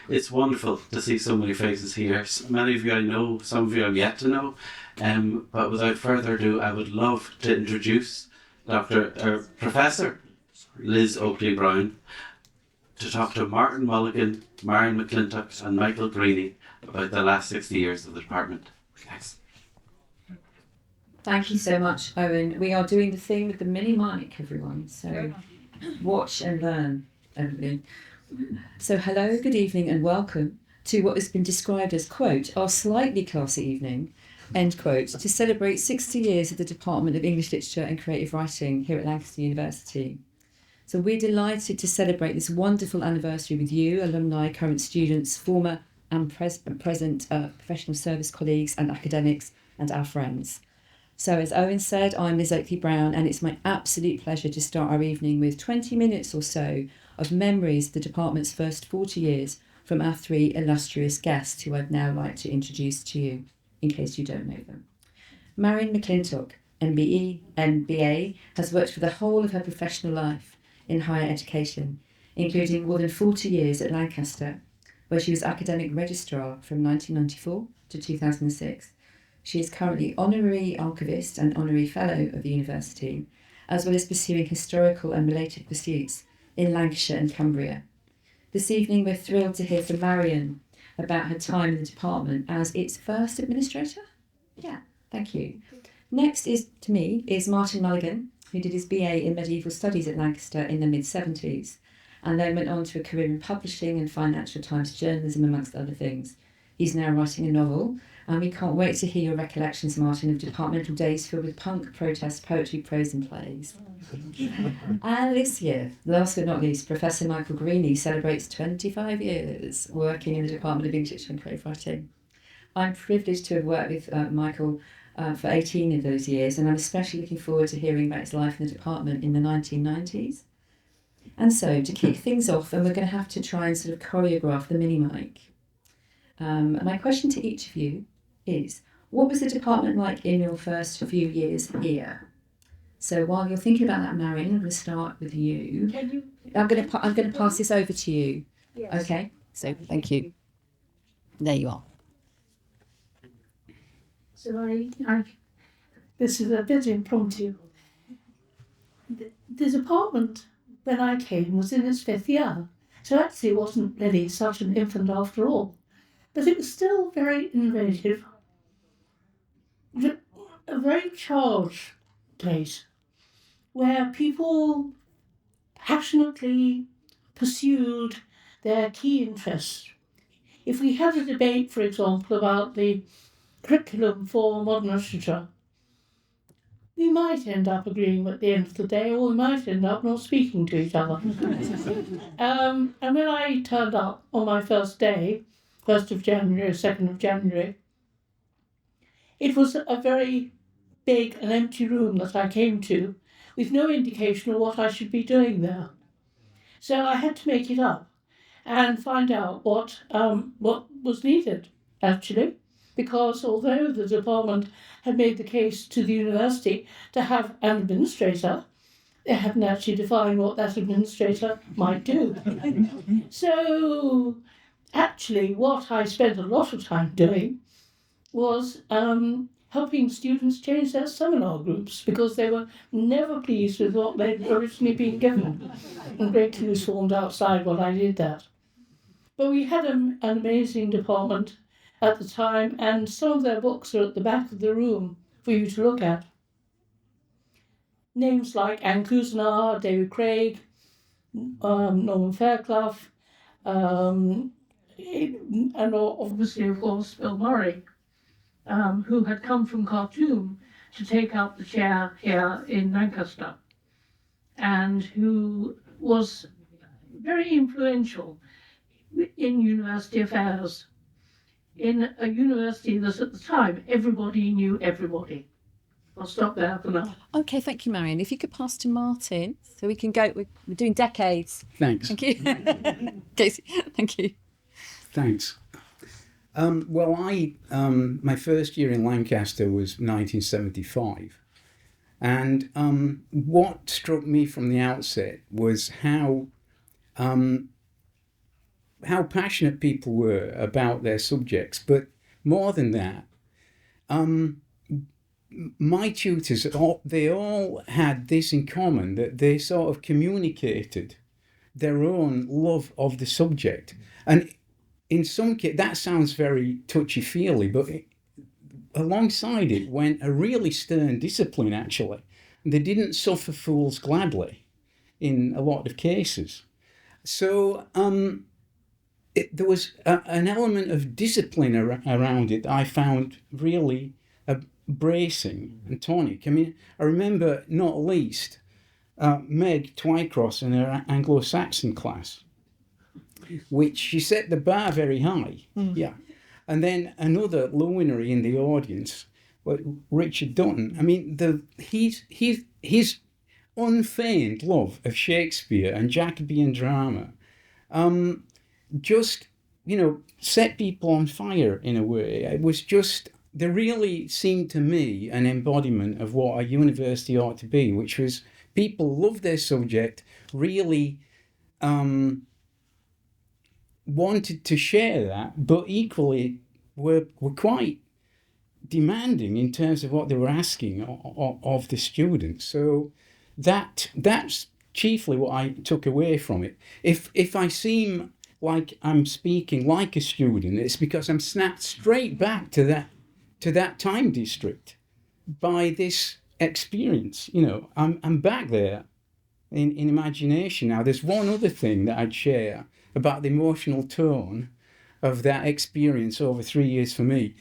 It's wonderful to see so many faces here. Many of you I know, some of you I'm yet to know. But without further ado, I would love to introduce Professor Liz Oakley-Brown to talk to Martin Mulligan, Marion McClintock and Michael Greeny about the last 60 years of the department. Thanks. Thank you so much, Owen. We are doing the thing with the mini mic, everyone. So watch and learn, everybody. So hello, good evening and welcome to what has been described as, quote, our slightly classy evening, end quote, to celebrate 60 years of the Department of English Literature and Creative Writing here at Lancaster University. So we're delighted to celebrate this wonderful anniversary with you, alumni, current students, former and present professional service colleagues and academics and our friends. So as Owen said, I'm Liz Oakley-Brown, and it's my absolute pleasure to start our evening with 20 minutes or so of memories of the department's first 40 years from our three illustrious guests who I'd now like to introduce to you, in case you don't know them. Marion McClintock, MBE, MBA, has worked for the whole of her professional life in higher education, including more than 40 years at Lancaster, where she was academic registrar from 1994 to 2006. She is currently Honorary Archivist and Honorary Fellow of the University, as well as pursuing historical and related pursuits in Lancashire and Cumbria. This evening we're thrilled to hear from Marion about her time in the department as its first administrator. Yeah, thank you. Next is Martin Mulligan, who did his BA in Medieval Studies at Lancaster in the mid-70s, and then went on to a career in publishing and Financial Times journalism, amongst other things. He's now writing a novel, and we can't wait to hear your recollections, Martin, of departmental days filled with punk, protest, poetry, prose and plays. And this year, last but not least, Professor Michael Greeny celebrates 25 years working in the Department of English Literature and Creative Writing. I'm privileged to have worked with Michael for 18 of those years, and I'm especially looking forward to hearing about his life in the department in the 1990s. And so, to kick things off, and we're going to have to try and sort of choreograph the mini-mic. My question to each of you is, what was the department like in your first few years here? So while you're thinking about that, Marion, I'm going to start with you. I'm going to pass this over to you. Yes. Okay. So thank you. There you are. So this is a bit impromptu. The department, when I came, was in its 5th year, so actually it wasn't really such an infant after all. But it was still very innovative, a very charged place, where people passionately pursued their key interests. If we had a debate, for example, about the curriculum for modern literature, we might end up agreeing at the end of the day, or we might end up not speaking to each other. And when I turned up on my first day, 1st of January, 2nd of January, it was a very big and empty room that I came to, with no indication of what I should be doing there. So I had to make it up and find out what was needed, actually, because although the department had made the case to the university to have an administrator, they hadn't actually defined what that administrator might do. So actually what I spent a lot of time doing was helping students change their seminar groups, because they were never pleased with what they'd originally been given, and greatly was formed outside while I did that. But we had an amazing department at the time, and some of their books are at the back of the room for you to look at. Names like Anne Cousinar, David Craig, Norman Fairclough, and obviously, of course, Bill Murray, who had come from Khartoum to take up the chair here in Lancaster, and who was very influential in university affairs, in a university that at the time everybody knew everybody. I'll stop there for now. Okay, thank you, Marion. If you could pass to Martin, so we can go. We're doing decades. Thanks. Thank you. Casey, thank you. Thanks. Well, my first year in Lancaster was 1975. And what struck me from the outset was how how passionate people were about their subjects, but more than that, my tutors, they all had this in common, that they sort of communicated their own love of the subject. And in some cases, that sounds very touchy-feely, but alongside it went a really stern discipline, actually. They didn't suffer fools gladly in a lot of cases. So there was an element of discipline around it that I found really bracing and tonic. I mean, I remember not least Meg Twycross in her Anglo-Saxon class, which she set the bar very high. Yeah. And then another luminary in the audience, Richard Dutton. I mean, his unfeigned love of Shakespeare and Jacobean drama just, set people on fire in a way. It was just, they really seemed to me an embodiment of what a university ought to be, which was people love their subject, really wanted to share that, but equally were quite demanding in terms of what they were asking of the students. So that's chiefly what I took away from it. If I seem like I'm speaking like a student, it's because I'm snapped straight back to that time district by this experience. I'm back there in imagination now. There's one other thing that I'd share about the emotional tone of that experience over 3 years for me.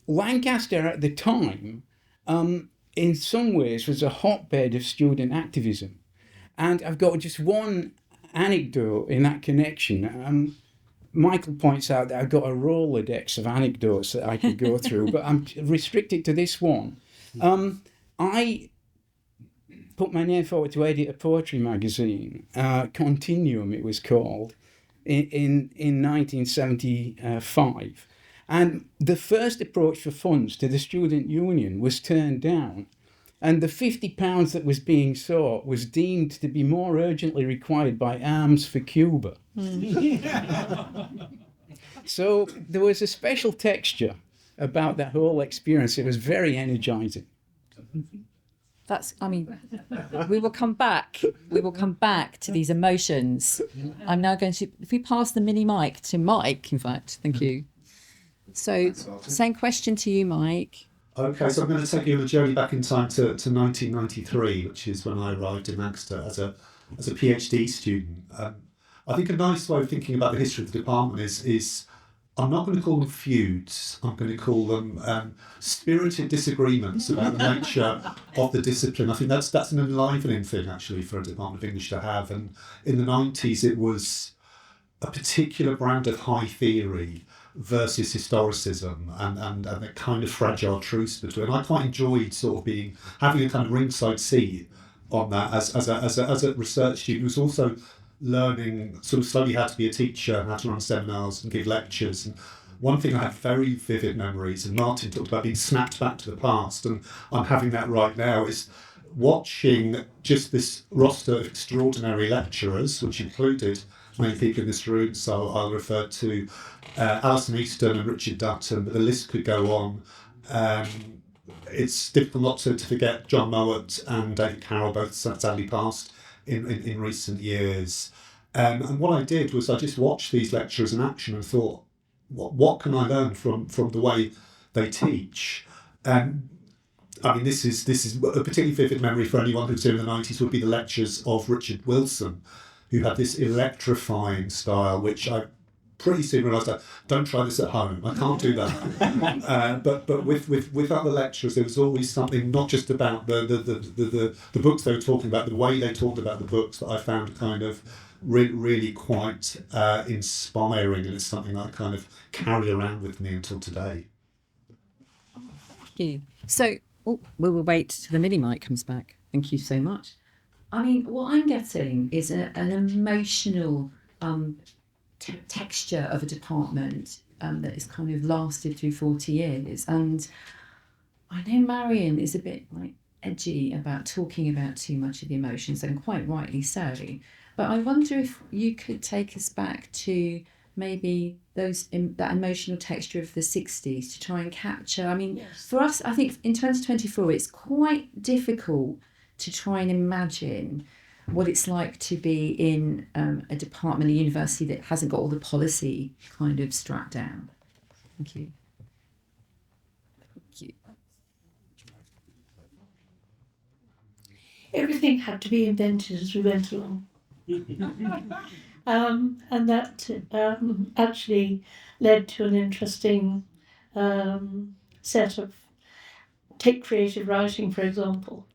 Lancaster at the time, in some ways, was a hotbed of student activism. And I've got just one anecdote in that connection. Michael points out that I've got a Rolodex of anecdotes that I could go through, but I'm restricted to this one. I put my name forward to edit a poetry magazine, Continuum it was called, in 1975. And the first approach for funds to the student union was turned down. And the £50 that was being sought was deemed to be more urgently required by Arms for Cuba. So there was a special texture about that whole experience. It was very energizing. We will come back. We will come back to these emotions. I'm now going to, if we pass the mini mic to Mike, in fact, thank you. So, same question to you, Mike. Okay, so I'm going to take you on a journey back in time to 1993, which is when I arrived in Lancaster as a PhD student. I think a nice way of thinking about the history of the department is I'm not going to call them feuds, I'm going to call them spirited disagreements about the nature of the discipline. I think that's an enlivening thing, actually, for a Department of English to have. And in the 90s, it was a particular brand of high theory versus historicism and a kind of fragile truce between. I quite enjoyed sort of having a kind of ringside seat on that as a research student who's also learning sort of slowly how to be a teacher, how to run seminars and give lectures. And one thing I have very vivid memories, and Martin talked about being snapped back to the past, and I'm having that right now, is watching just this roster of extraordinary lecturers, which included many people in this room, so I'll refer to Alison Easton and Richard Dutton, but the list could go on. It's difficult not to forget John Mowat and David Carroll, both sadly passed in recent years. And what I did was I just watched these lecturers in action and thought, what can I learn from the way they teach? I mean, this is a particularly vivid memory for anyone who's here in the 90s would be the lectures of Richard Wilson, who had this electrifying style, which I pretty soon realised I don't try this at home. I can't do that. But with other lecturers, there was always something not just about the books they were talking about, the way they talked about the books, that I found kind of really quite inspiring, and it's something I kind of carry around with me until today. Thank you. So we will wait till the mini mic comes back. Thank you so much. I mean, what I'm getting is an emotional texture of a department that has kind of lasted through 40 years. And I know Marion is a bit edgy about talking about too much of the emotions, and quite rightly so. But I wonder if you could take us back to maybe that emotional texture of the 60s to try and capture. I mean, for us, I think in 2024, it's quite difficult to try and imagine what it's like to be in a department, a university that hasn't got all the policy kind of strapped down. Thank you. Thank you. Everything had to be invented as we went along. And that actually led to an interesting set of, take creative writing, for example.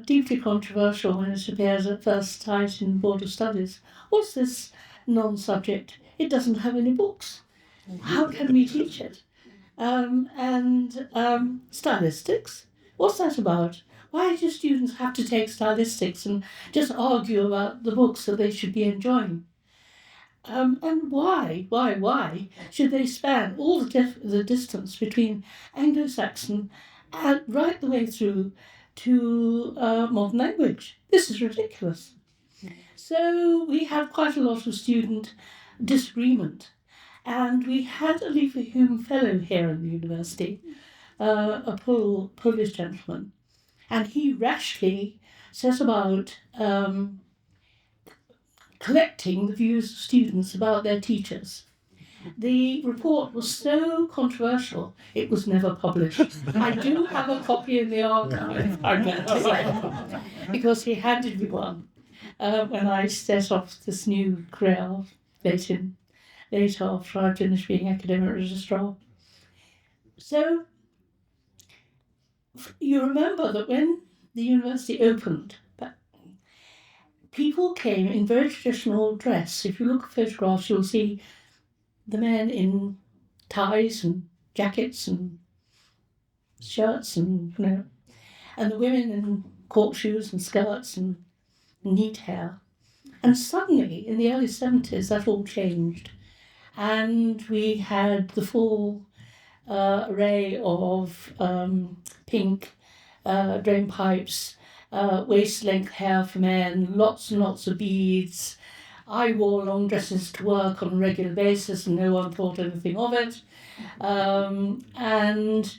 Deeply controversial when it appears at first sight in Board of Studies. What's this non-subject? It doesn't have any books. How can we teach it? Stylistics. What's that about? Why do students have to take stylistics and just argue about the books that they should be enjoying? And why should they span all the distance between Anglo-Saxon and right the way through to modern language? This is ridiculous. So we had quite a lot of student disagreement. And we had a Leave for Human Fellow here in the university, a Polish gentleman, and he rashly set about collecting the views of students about their teachers. The report was so controversial, it was never published. I do have a copy in the archive, I'm glad to say, because he handed me one when I set off this new career late after I finished being academic registrar. So you remember that when the university opened, people came in very traditional dress. If you look at photographs, you'll see the men in ties and jackets and shirts and the women in cork shoes and skirts and neat hair. And suddenly, in the early 70s, that all changed. And we had the full array of pink drain pipes, waist-length hair for men, lots and lots of beads. I wore long dresses to work on a regular basis and no one thought anything of it. And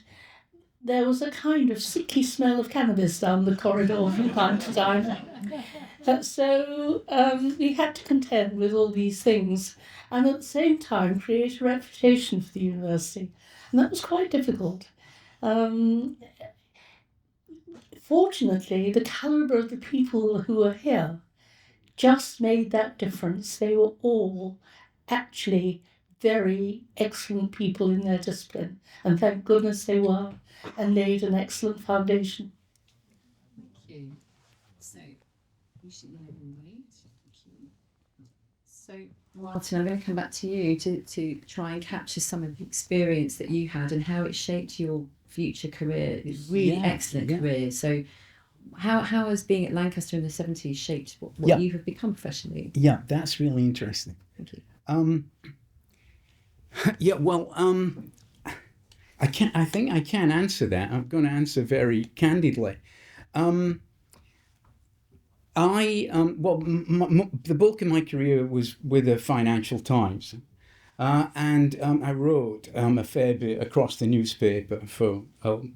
there was a kind of sickly smell of cannabis down the corridor from time to time. So we had to contend with all these things and at the same time create a reputation for the university. And that was quite difficult. Fortunately, the calibre of the people who were here just made that difference. They were all actually very excellent people in their discipline. And thank goodness they were, and laid an excellent foundation. Thank you. So, you should know wait. Thank you. So, Martin, I'm going to come back to you to try and capture some of the experience that you had and how it shaped your future career. Really excellent career. So, how has being at Lancaster in the 70s shaped what you have become professionally? Yeah, that's really interesting. Thank you. I think I can answer that. I'm going to answer very candidly. The bulk of my career was with the Financial Times, and I wrote a fair bit across the newspaper for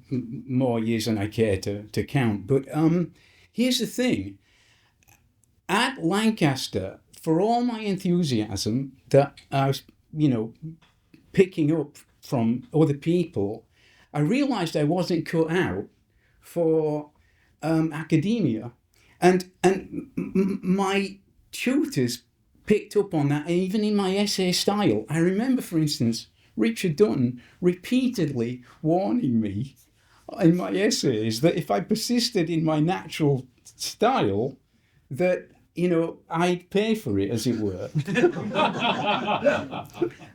more years than I care to count. But here's the thing: at Lancaster, for all my enthusiasm that I was, picking up from other people, I realised I wasn't cut out for academia. And my tutors picked up on that, even in my essay style. I remember, for instance, Richard Dutton repeatedly warning me in my essays that if I persisted in my natural style, that, I'd pay for it, as it were.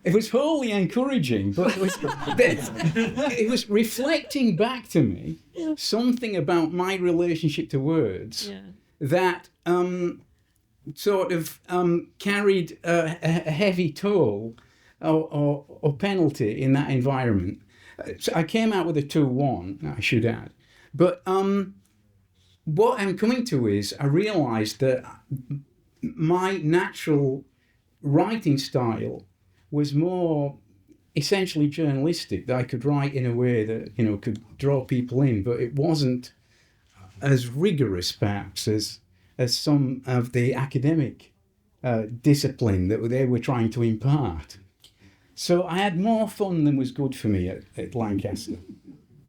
It was wholly encouraging, but it was reflecting back to me something about my relationship to words that sort of carried a heavy toll or penalty in that environment. So I came out with a 2-1, I should add. But what I'm coming to is I realised that my natural writing style was more essentially journalistic, that I could write in a way that, you know, could draw people in, but it wasn't as rigorous perhaps as some of the academic discipline that they were trying to impart. So I had more fun than was good for me at Lancaster.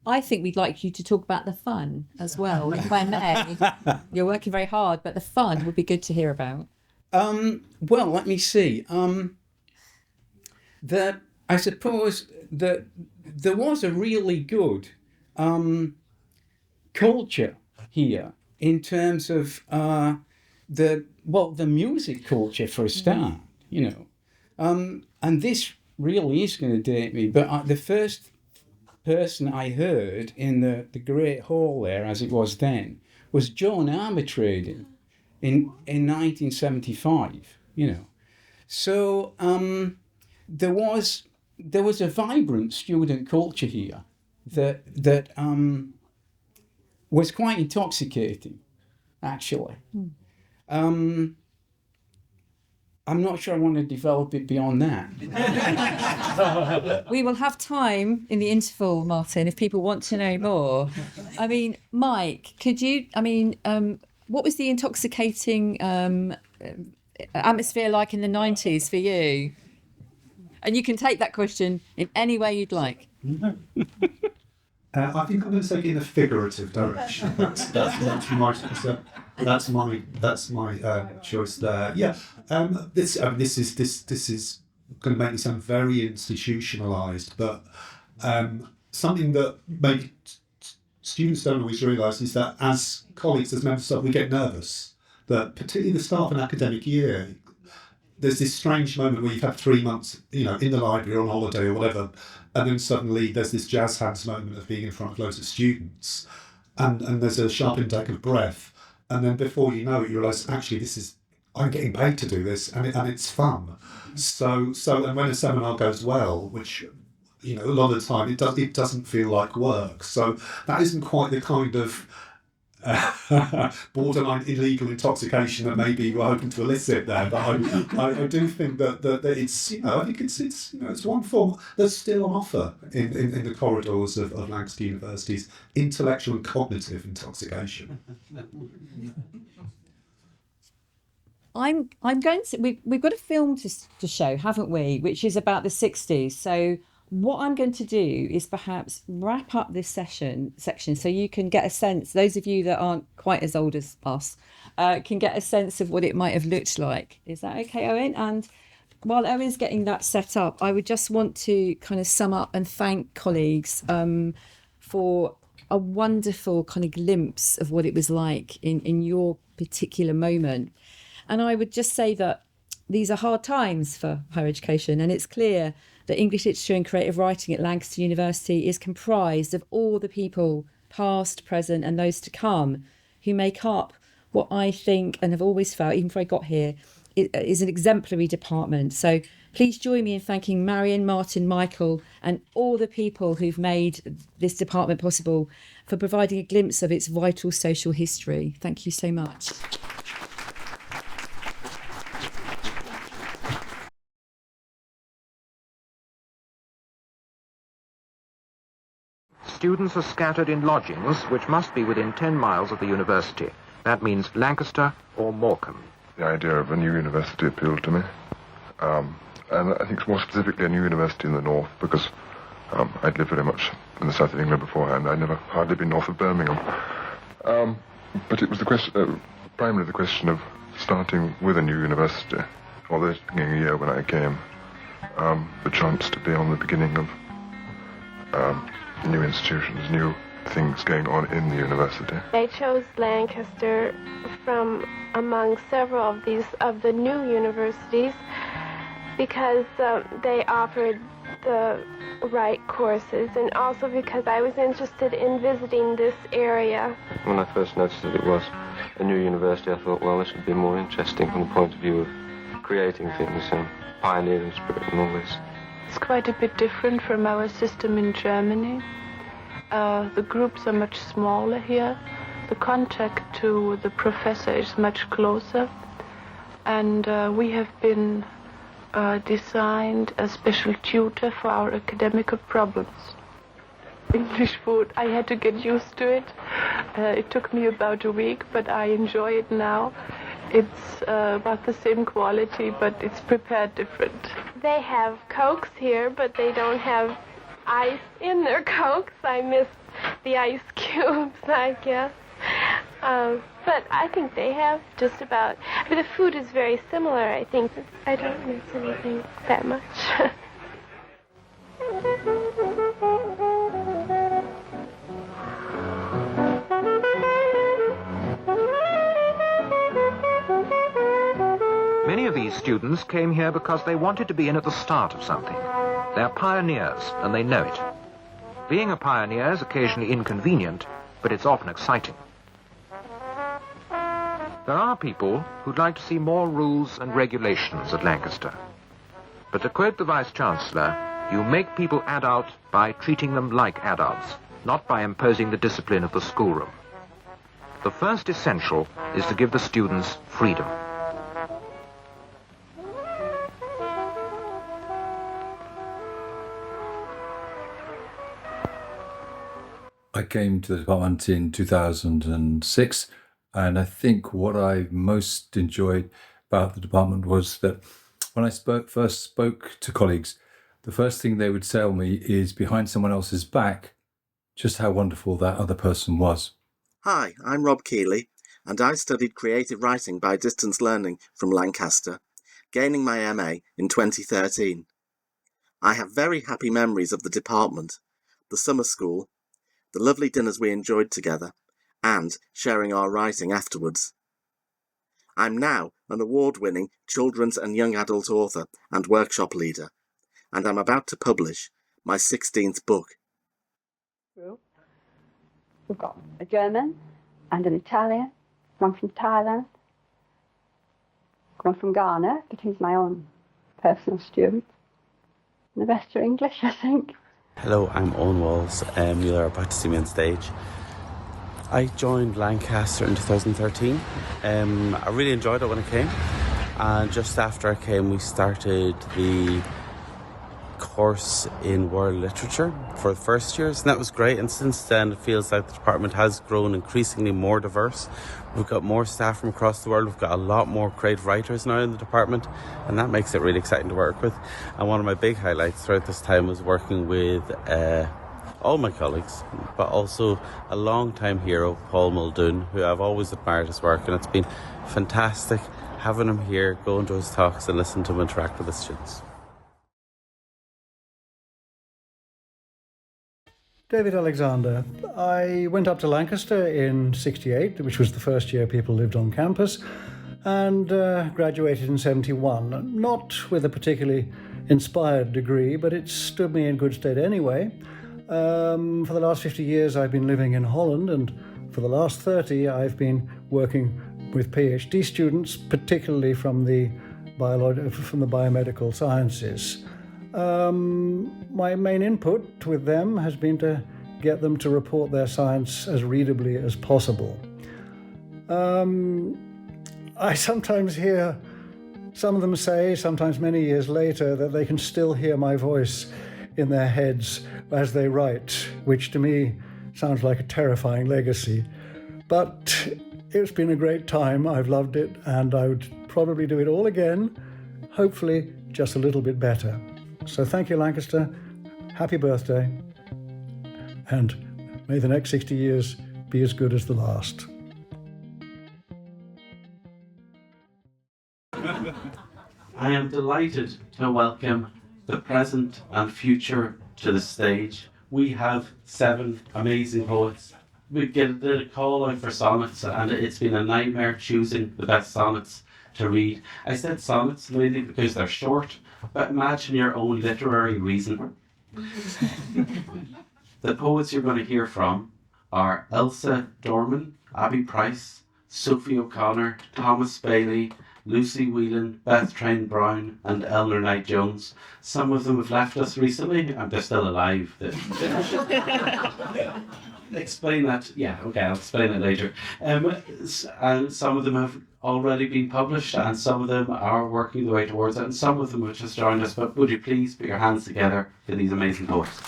I think we'd like you to talk about the fun as well, if I may. You're working very hard, but the fun would be good to hear about. Well, let me see. I suppose that there was a really good culture here in terms of the music culture for a start, you know. And this really is going to date me, but the first person I heard in the Great Hall there, as it was then, was Joan Armatrading in 1975, you know. So there was a vibrant student culture here that was quite intoxicating, actually. I'm not sure I want to develop it beyond that. We will have time in the interval, Martin, if people want to know more. I mean, Mike, could you, what was the intoxicating atmosphere like in the 90s for you? And you can take that question in any way you'd like. I think I'm going to take it in a figurative direction. That's my choice there. Yeah, this is going to make me sound very institutionalised, but something that maybe students don't always realise is that as colleagues, as members of staff, we get nervous. That particularly the start of an academic year, there's this strange moment where you've had 3 months, you know, in the library or on holiday or whatever, and then suddenly there's this jazz hands moment of being in front of loads of students, and there's a sharp intake of breath, and then before you know it, you realise actually I'm getting paid to do this, and it's fun. So and when a seminar goes well, which, you know, a lot of the time it doesn't feel like work. So that isn't quite the kind of borderline illegal intoxication that maybe you were hoping to elicit there, but I do think that it's, you know, I think it's you know, it's one form that's still on offer in the corridors of Lancaster University's intellectual and cognitive intoxication. I'm going to. We've got a film to show, haven't we? Which is about the 60s. So what I'm going to do is perhaps wrap up this section so you can get a sense. Those of you that aren't quite as old as us can get a sense of what it might have looked like. Is that okay, Owen? And while Owen's getting that set up, I would just want to kind of sum up and thank colleagues for a wonderful kind of glimpse of what it was like in your particular moment. And I would just say that these are hard times for higher education, and it's clear that English literature and creative writing at Lancaster University is comprised of all the people, past, present, and those to come, who make up what I think and have always felt, even before I got here, is an exemplary department. So please join me in thanking Marion, Martin, Michael, and all the people who've made this department possible for providing a glimpse of its vital social history. Thank you so much. Students are scattered in lodgings which must be within 10 miles of the university. That means Lancaster or Morecambe. The idea of a new university appealed to me. And I think more specifically a new university in the north, because I'd lived very much in the south of England beforehand. I'd never hardly been north of Birmingham. But it was primarily the question of starting with a new university, although it being a year when I came, the chance to be on the beginning of new institutions, new things going on in the university. I chose Lancaster from among several of the new universities because they offered the right courses, and also because I was interested in visiting this area. When I first noticed that it was a new university, I thought, well, this would be more interesting from the point of view of creating things and pioneering spirit and all this. It's quite a bit different from our system in Germany. The groups are much smaller here. The contact to the professor is much closer. and we have been designed a special tutor for our academical problems. English food, I had to get used to it. It took me about a week, but I enjoy it now. It's about the same quality, but it's prepared different. They have Cokes here, but they don't have ice in their Cokes. I miss the ice cubes, I guess. But I think they have just about... But the food is very similar, I think. I don't miss anything that much. Many of these students came here because they wanted to be in at the start of something. They're pioneers, and they know it. Being a pioneer is occasionally inconvenient, but it's often exciting. There are people who'd like to see more rules and regulations at Lancaster. But to quote the Vice-Chancellor, you make people adult by treating them like adults, not by imposing the discipline of the schoolroom. The first essential is to give the students freedom. I came to the department in 2006, and I think what I most enjoyed about the department was that when I first spoke to colleagues, the first thing they would tell me is behind someone else's back, just how wonderful that other person was. Hi, I'm Rob Keeley, and I studied creative writing by distance learning from Lancaster, gaining my MA in 2013. I have very happy memories of the department, the summer school, the lovely dinners we enjoyed together, and sharing our writing afterwards. I'm now an award-winning children's and young adult author and workshop leader, and I'm about to publish my 16th book. We've got a German and an Italian, one from Thailand, one from Ghana, but he's my own personal student. And the rest are English, I think. Hello, I'm Owen Walls. You're about to see me on stage. I joined Lancaster in 2013. I really enjoyed it when I came. And just after I came, we started the course in world literature for the first years, and that was great. And since then, it feels like the department has grown increasingly more diverse. We've got more staff from across the world. We've got a lot more creative writers now in the department, and that makes it really exciting to work with. And one of my big highlights throughout this time was working with all my colleagues, but also a long-time hero, Paul Muldoon, who I've always admired his work, and it's been fantastic having him here, going to his talks and listening to him interact with the students. David Alexander. I went up to Lancaster in '68, which was the first year people lived on campus, and graduated in '71. Not with a particularly inspired degree, but it stood me in good stead anyway. For the last 50 years I've been living in Holland, and for the last 30 I've been working with PhD students, particularly from the biomedical sciences. My main input with them has been to get them to report their science as readably as possible. I sometimes hear some of them say, sometimes many years later, that they can still hear my voice in their heads as they write, which to me sounds like a terrifying legacy. But it's been a great time, I've loved it, and I would probably do it all again, hopefully just a little bit better. So thank you, Lancaster. Happy birthday. And may the next 60 years be as good as the last. I am delighted to welcome the present and future to the stage. We have 7 amazing poets. We did a call out for sonnets, and it's been a nightmare choosing the best sonnets to read. I said sonnets mainly because they're short, but imagine your own literary reason. The poets you're going to hear from are Elsa Dorman, Abby Price, Sophie O'Connor, Thomas Bailey, Lucy Whelan, Beth Train Brown, and Eleanor Knight Jones. Some of them have left us recently, and they're still alive. explain that. Yeah, okay, I'll explain it later. Some of them have already been published, and some of them are working their way towards it, and some of them have just joined us. But would you please put your hands together for these amazing poets?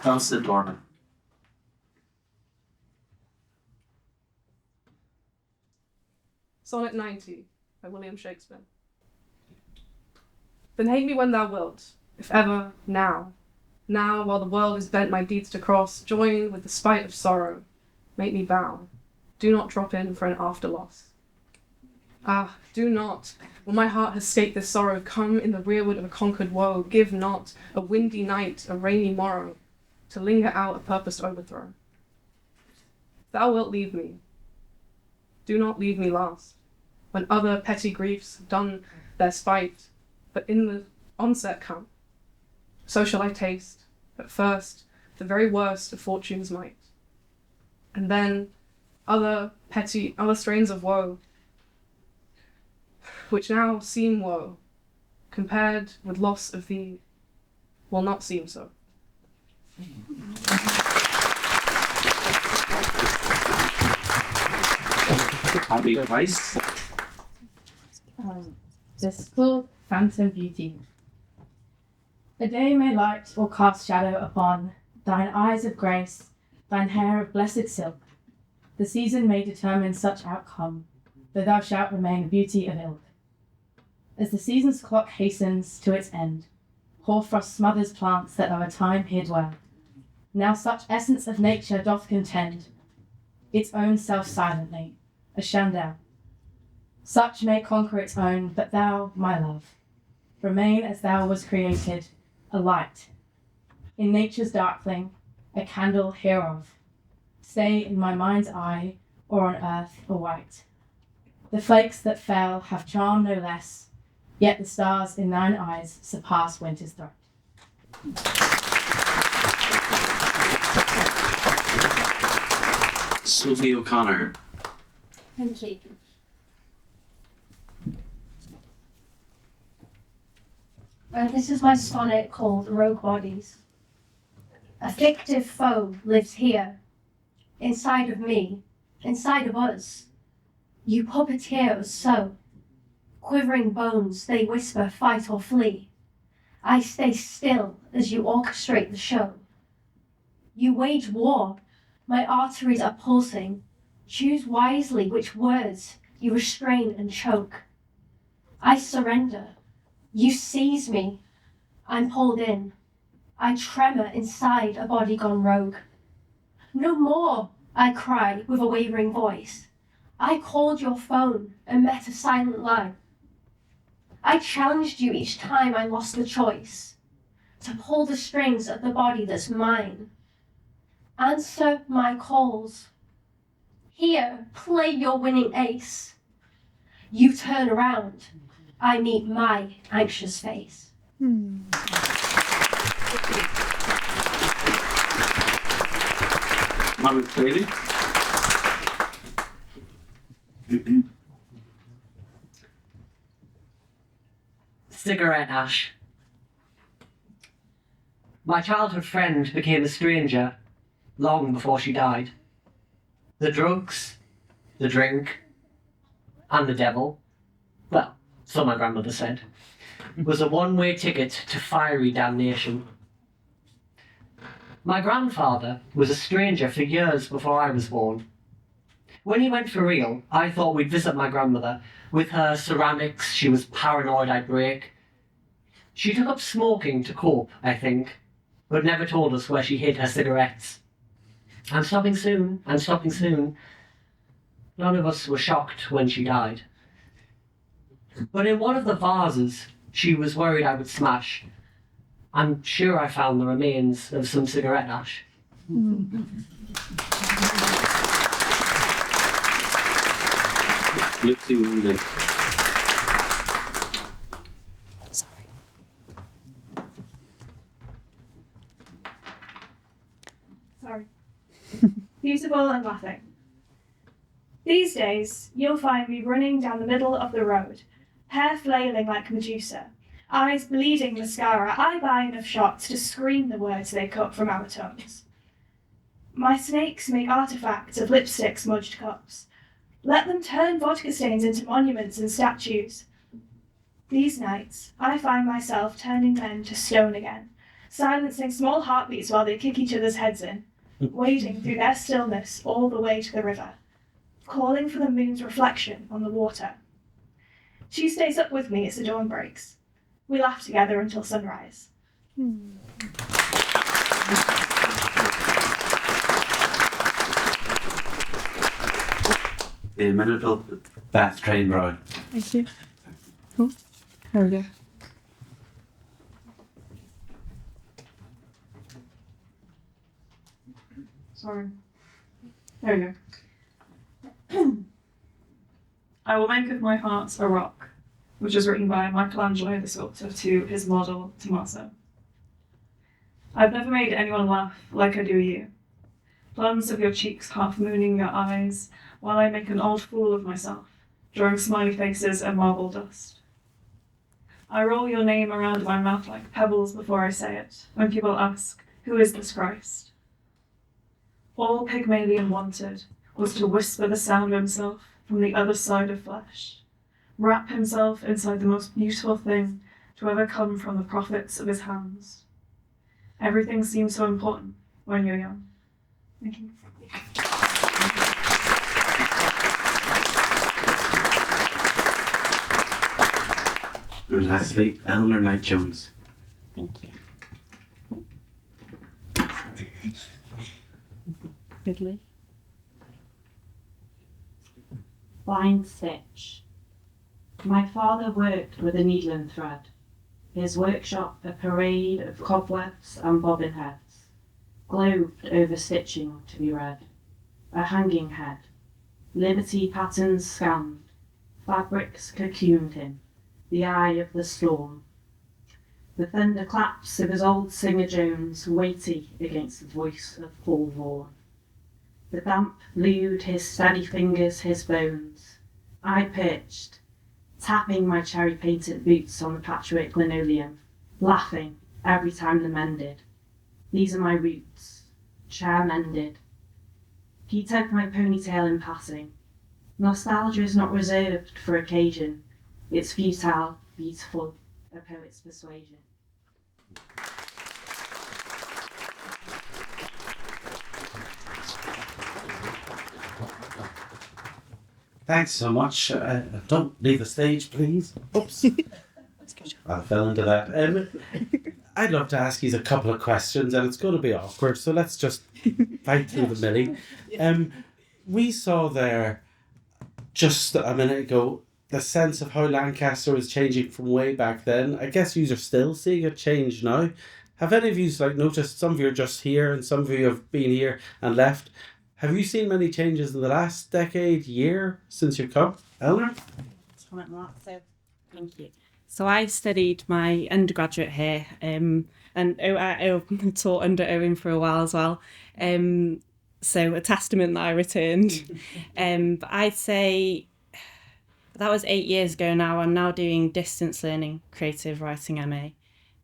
Constance Dorman. Sonnet 90 by William Shakespeare. Then hate me when thou wilt, if ever, now. Now, while the world is bent my deeds to cross, join with the spite of sorrow, make me bow. Do not drop in for an after loss. Ah, do not, when my heart has staked this sorrow, come in the rearward of a conquered woe, give not a windy night, a rainy morrow, to linger out a purposed overthrow. Thou wilt leave me. Do not leave me last, when other petty griefs have done their spite, but in the onset come. So shall I taste, at first, the very worst of fortune's might, and then other strains of woe, which now seem woe, compared with loss of thee, will not seem so. Happy Christ. This is called Phantom Beauty. A day may light or cast shadow upon thine eyes of grace, thine hair of blessed silk. The season may determine such outcome, though thou shalt remain beauty of ilk. As the season's clock hastens to its end, hoarfrost smothers plants that o'er time here dwell. Now such essence of nature doth contend its own self silently, a chandelle. Such may conquer its own, but thou, my love, remain as thou was created, a light. In nature's darkling, a candle hereof. Stay in my mind's eye, or on earth a white. The flakes that fell have charm no less, yet the stars in thine eyes surpass winter's threat. Sophie O'Connor. Thank you. This is my sonnet called Rogue Bodies. A fictive foe lives here, inside of me, inside of us. You puppeteer us so. Quivering bones, they whisper, fight or flee. I stay still as you orchestrate the show. You wage war, my arteries are pulsing. Choose wisely which words you restrain and choke. I surrender. You seize me. I'm pulled in. I tremor inside a body gone rogue. No more, I cry with a wavering voice. I called your phone and met a silent line. I challenged you each time I lost the choice to pull the strings of the body that's mine. Answer my calls. Here, play your winning ace. You turn around. I meet my anxious face. Mama Cleary. Cigarette ash. My childhood friend became a stranger long before she died. The drugs, the drink, and the devil, well, so my grandmother said, was a one-way ticket to fiery damnation. My grandfather was a stranger for years before I was born. When he went for real, I thought we'd visit my grandmother. With her ceramics, she was paranoid I'd break. She took up smoking to cope, I think, but never told us where she hid her cigarettes. I'm stopping soon, I'm stopping soon. None of us were shocked when she died. But in one of the vases she was worried I would smash, I'm sure I found the remains of some cigarette ash. Lucy Wounded. Sorry. Beautiful and laughing. These days, you'll find me running down the middle of the road, hair flailing like Medusa. eyes bleeding mascara, I buy enough shots to scream the words they cut from our tongues. My snakes make artifacts of lipstick smudged cups. Let them turn vodka stains into monuments and statues. These nights, I find myself turning men to stone again, silencing small heartbeats while they kick each other's heads in, wading through their stillness all the way to the river, calling for the moon's reflection on the water. She stays up with me as the dawn breaks. We laugh together until sunrise. The Middle Bath Train Ride. Thank you. Oh, there we go. Sorry. There we go. I will make of my heart a rock, which is written by Michelangelo the sculptor to his model, Tommaso. I've never made anyone laugh like I do you. Plums of your cheeks half mooning your eyes, while I make an old fool of myself, drawing smiley faces and marble dust. I roll your name around my mouth like pebbles before I say it, when people ask, who is this Christ? All Pygmalion wanted was to whisper the sound of himself from the other side of flesh, wrap himself inside the most beautiful thing to ever come from the profits of his hands. Everything seems so important when you're young. Thank you. And lastly, Eleanor Knight-Jones. Thank you. Ridley. Blind stitch. My father worked with a needle and thread. His workshop a parade of cobwebs and bobbin heads, globed over stitching to be read. A hanging head, liberty patterns scanned, fabrics cocooned him, the eye of the storm. The thunderclaps of his old singer Jones weighty against the voice of Paul Vaughan. The damp lewd his steady fingers, his bones. I perched, tapping my cherry-painted boots on the patchwork linoleum, laughing every time they're mended. These are my roots, chair mended. He tugged my ponytail in passing. Nostalgia is not reserved for occasion. It's futile, beautiful, a poet's persuasion. Thanks so much. Don't leave the stage, please. Oops. I fell into that. I'd love to ask you a couple of questions, and it's going to be awkward, so let's just fight through the millie. We saw there, just a minute ago, the sense of how Lancaster was changing from way back then. I guess you are still seeing it change now. Have any of you noticed, some of you are just here, and some of you have been here and left. Have you seen many changes in the last decade, year, since you've come? Eleanor? Thank you. So I studied my undergraduate here, and I taught under Owen for a while as well. So a testament that I returned. But I'd say that was 8 years ago now. I'm now doing distance learning, creative writing MA.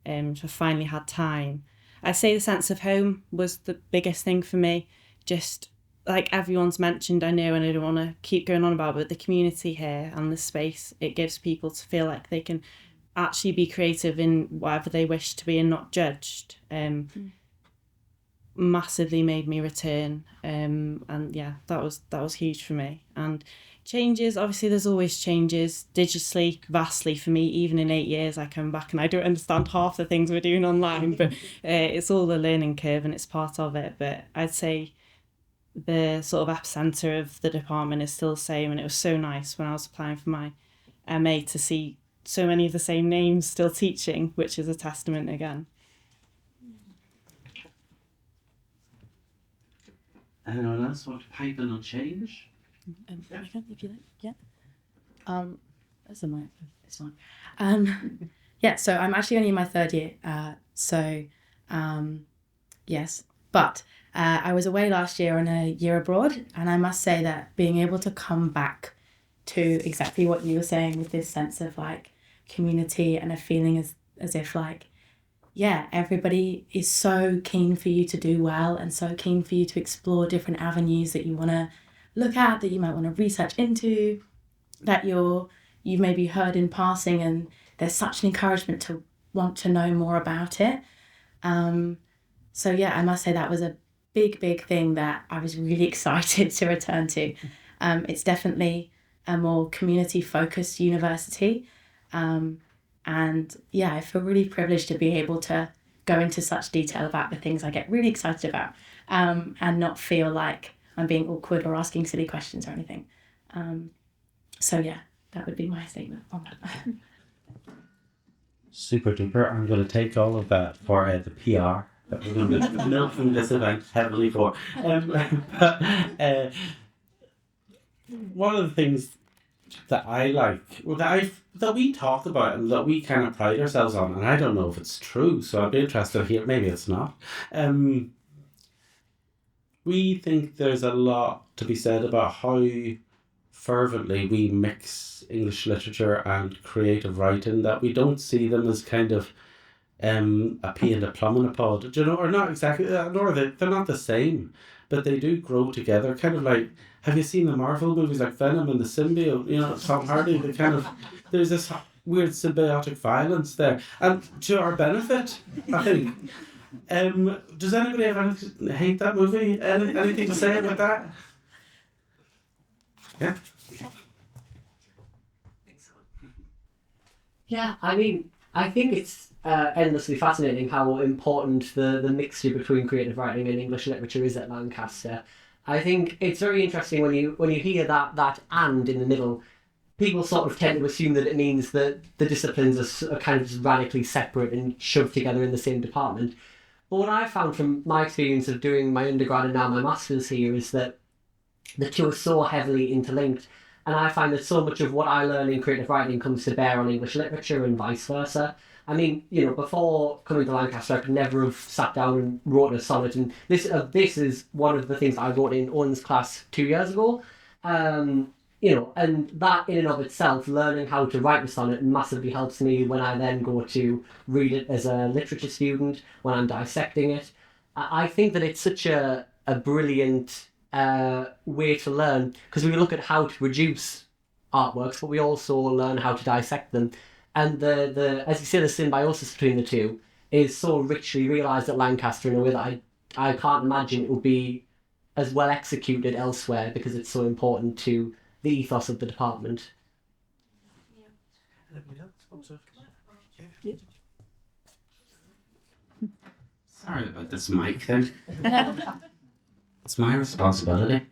So I finally had time. I'd say the sense of home was the biggest thing for me. Just like everyone's mentioned, I know, and I don't want to keep going on about, but the community here and the space it gives people to feel like they can actually be creative in whatever they wish to be and not judged. Massively made me return, and yeah, that was huge for me. And changes, obviously there's always changes digitally, vastly for me. Even in 8 years I come back and I don't understand half the things we're doing online, but it's all a learning curve and it's part of it. But I'd say the sort of epicenter of the department is still the same, and it was so nice when I was applying for my MA to see so many of the same names still teaching, which is a testament again. Anyone else want to pipe in on change? If you like, yeah. That's a mic. This one. Yeah. So I'm actually only in my third year. Yes, but I was away last year on a year abroad, and I must say that being able to come back to exactly what you were saying with this sense of like community and a feeling as as if like, yeah, everybody is so keen for you to do well and so keen for you to explore different avenues that you want to look at, that you might want to research into, that you've maybe heard in passing, and there's such an encouragement to want to know more about it. So yeah, I must say that was a big thing that I was really excited to return to. It's definitely a more community-focused university. And yeah, I feel really privileged to be able to go into such detail about the things I get really excited about, and not feel like I'm being awkward or asking silly questions or anything. So yeah, that would be my statement on that. Super duper. I'm going to take all of that for the PR that we're going to be milking this event heavily for. One of the things that I like, well, that we talk about and that we kind of pride ourselves on, and I don't know if it's true, so I'd be interested to hear, maybe it's not. We think there's a lot to be said about how fervently we mix English literature and creative writing, that we don't see them as kind of a pea and a plum in a pod, do you know, or not exactly, nor they're not the same, but they do grow together, kind of like, have you seen the Marvel movies like Venom and the symbiote, you know, Tom Hardy, the kind of, there's this weird symbiotic violence there, and to our benefit, I think. Does anybody hate that movie? Anything to say about that? Yeah. Yeah, I mean, I think it's endlessly fascinating how important the mixture between creative writing and English literature is at Lancaster. I think it's very interesting when you hear that and in the middle, people sort of tend to assume that it means that the disciplines are kind of just radically separate and shoved together in the same department. But what I found from my experience of doing my undergrad and now my master's here is that the two are so heavily interlinked. And I find that so much of what I learn in creative writing comes to bear on English literature and vice versa. I mean, you know, before coming to Lancaster, I could never have sat down and wrote a sonnet. And this is one of the things I wrote in Owen's class 2 years ago. You know, and that in and of itself, learning how to write a sonnet massively helps me when I then go to read it as a literature student, when I'm dissecting it. I think that it's such a brilliant way to learn, because we look at how to produce artworks, but we also learn how to dissect them. And the as you say, the symbiosis between the two is so richly realised at Lancaster in a way that I can't imagine it would be as well executed elsewhere, because it's so important to the ethos of the department. Sorry about this mic thing. It's my responsibility.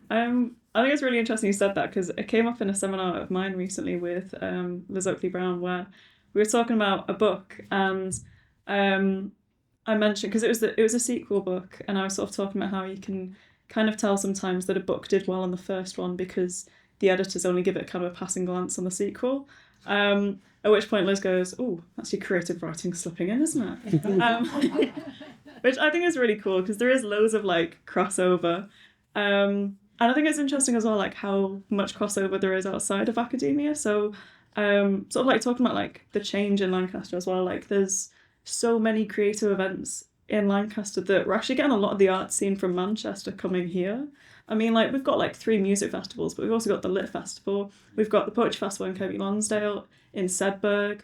I think it's really interesting you said that, because it came up in a seminar of mine recently with Liz Oakley Brown, where we were talking about a book, and I mentioned, because it was a sequel book, and I was sort of talking about how you can kind of tell sometimes that a book did well on the first one because the editors only give it kind of a passing glance on the sequel. At which point Liz goes, "Oh, that's your creative writing slipping in, isn't it?" Which I think is really cool, because there is loads of like crossover. And I think it's interesting as well, like how much crossover there is outside of academia. So sort of like talking about like the change in Lancaster as well. Like there's so many creative events in Lancaster that we're actually getting a lot of the art scene from Manchester coming here. I mean, like we've got like 3 music festivals, but we've also got the Lit Festival. We've got the Poetry Festival in Kirkby Lonsdale, in Sedberg.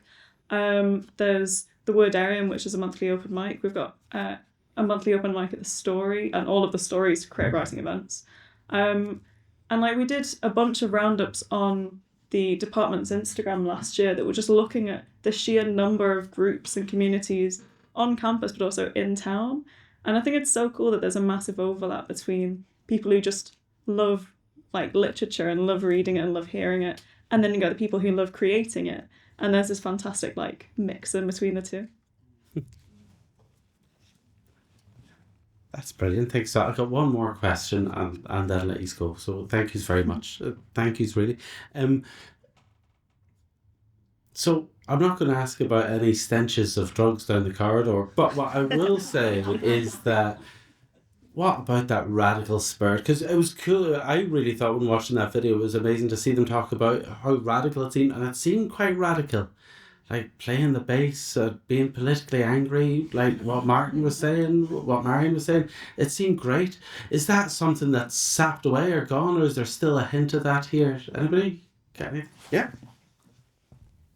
There's the Wordarium, which is a monthly open mic. We've got a monthly open mic at the Story, and all of the Stories creative writing events. And like we did a bunch of roundups on the department's Instagram last year that were just looking at the sheer number of groups and communities on campus, but also in town. And I think it's so cool that there's a massive overlap between people who just love like literature and love reading it and love hearing it, and then you got the people who love creating it. And there's this fantastic like mix in between the two. That's brilliant. Thanks. So I've got one more question and then I'll let you go. So thank you very much. Thank yous really. So I'm not going to ask about any stenches of drugs down the corridor, but what I will say is that what about that radical spirit? Because it was cool. I really thought when watching that video, it was amazing to see them talk about how radical it seemed, and it seemed quite radical. Like playing the bass, being politically angry, like what Martin was saying, what Marion was saying. It seemed great. Is that something that's sapped away or gone, or is there still a hint of that here? Anybody? Yeah.